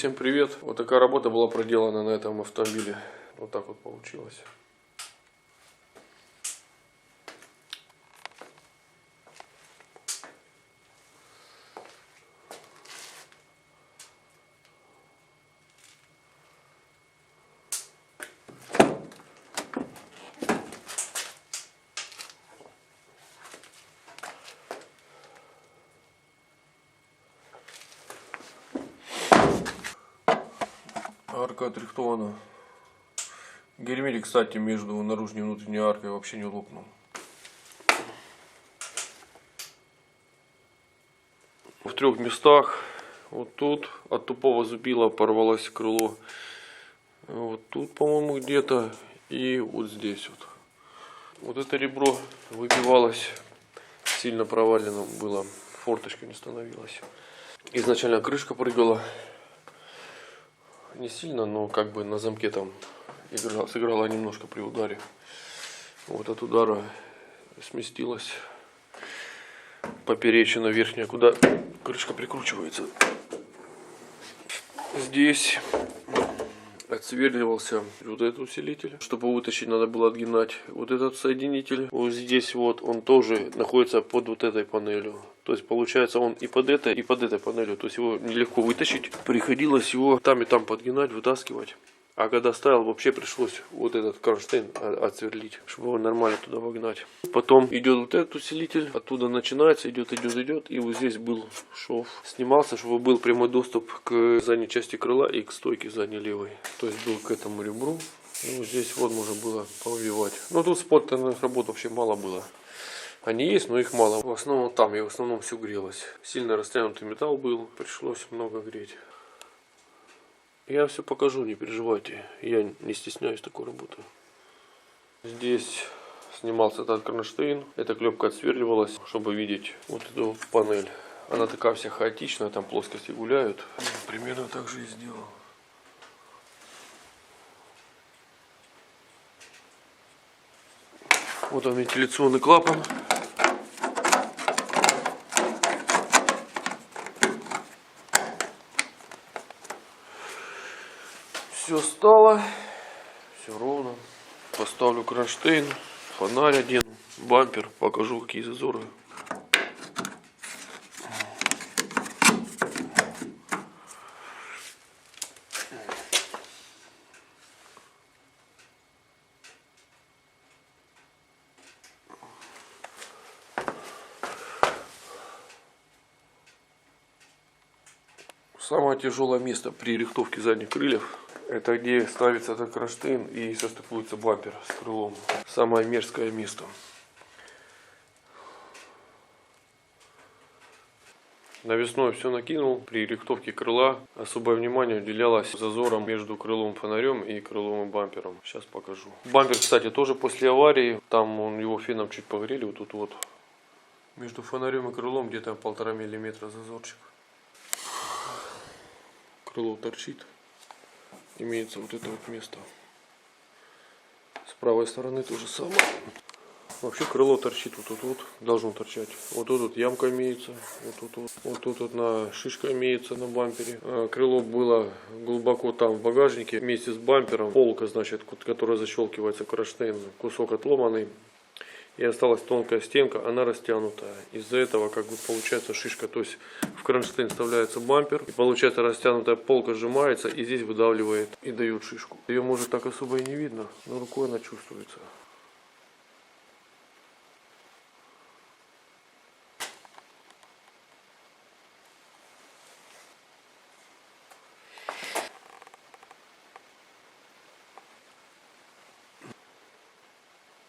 всем привет! Вот такая работа была проделана на этом автомобиле. Вот так вот получилось. Арка отрихтована. Герметик, кстати, между наружной и внутренней аркой вообще не лопнул. В трех местах. Вот тут от тупого зубила порвалось крыло. Вот тут, по-моему, где-то. И вот здесь вот. Вот это ребро выбивалось. Сильно провалено было. Форточка не становилась. Изначально крышка прыгала. Не сильно, но как бы на замке там сыграла немножко при ударе. Вот от удара сместилась поперечина верхняя, куда крышка прикручивается. Здесь отсверливался вот этот усилитель. Чтобы вытащить, надо было отгинать вот этот соединитель. Вот здесь вот он тоже находится под вот этой панелью. То есть получается он и под этой панелью. То есть его нелегко вытащить. Приходилось его там и там подгинать, вытаскивать. А когда ставил, вообще пришлось вот этот кронштейн отсверлить, чтобы его нормально туда вогнать. Потом идет вот этот усилитель, оттуда начинается, идет, и вот здесь был шов. Снимался, чтобы был прямой доступ к задней части крыла и к стойке задней левой. То есть был к этому ребру. И вот здесь вот можно было повыбивать. Но тут споттерных работ вообще мало было. Они есть, но их мало. В основном там, и в основном все грелось. Сильно растянутый металл был, пришлось много греть. Я все покажу, не переживайте. Я не стесняюсь такой работы. Здесь снимался этот кронштейн. Эта клепка отсверливалась, чтобы видеть вот эту панель. Она такая вся хаотичная, там плоскости гуляют. Примерно так же и сделал. Вот он, вентиляционный клапан. Все стало, все ровно. Поставлю кронштейн, фонарь одену, бампер, покажу какие зазоры. Самое тяжелое место при рихтовке задних крыльев — это где ставится этот кронштейн и состыкуется бампер с крылом. Самое мерзкое место. Навесной все накинул. При рихтовке крыла особое внимание уделялось зазорам между крылом фонарем и крылом и бампером. Сейчас покажу. Бампер, кстати, тоже после аварии. Там его феном чуть погрели. Вот тут вот. Между фонарем и крылом где-то 1,5 миллиметра зазорчик. Крыло торчит. Имеется вот это вот место. С правой стороны то же самое. Вообще крыло торчит вот тут вот. Должно торчать. Вот тут вот ямка имеется. Вот тут вот. Вот тут вот на шишка имеется на бампере. Крыло было глубоко там в багажнике. Вместе с бампером. Полка, значит, которая защелкивается кронштейн. Кусок отломанный. И осталась тонкая стенка, она растянутая. Из-за этого как бы получается шишка, то есть в кронштейн вставляется бампер, и получается растянутая полка сжимается, и здесь выдавливает и дает шишку. Ее может так особо и не видно, но рукой она чувствуется.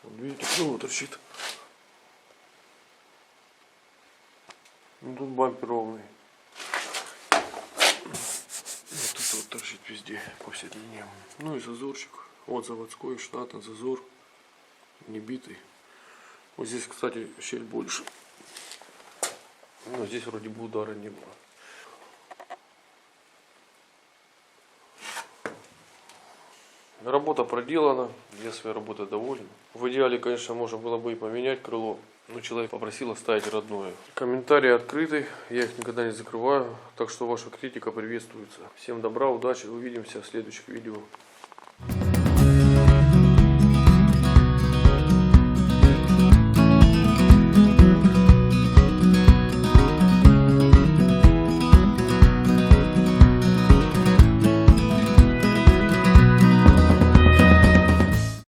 Вот видите, крыло торчит. Ну, тут бампер ровный. Вот тут вот торчит везде, по всей длине. Ну и зазорчик. Вот заводской, штатный зазор. Не битый. Вот здесь, кстати, щель больше. Но здесь вроде бы удара не было. Работа проделана, я своей работой доволен. В идеале, конечно, можно было бы и поменять крыло. Но человек попросил оставить родное. Комментарии открыты, я их никогда не закрываю, так что ваша критика приветствуется. Всем добра, удачи, увидимся в следующих видео.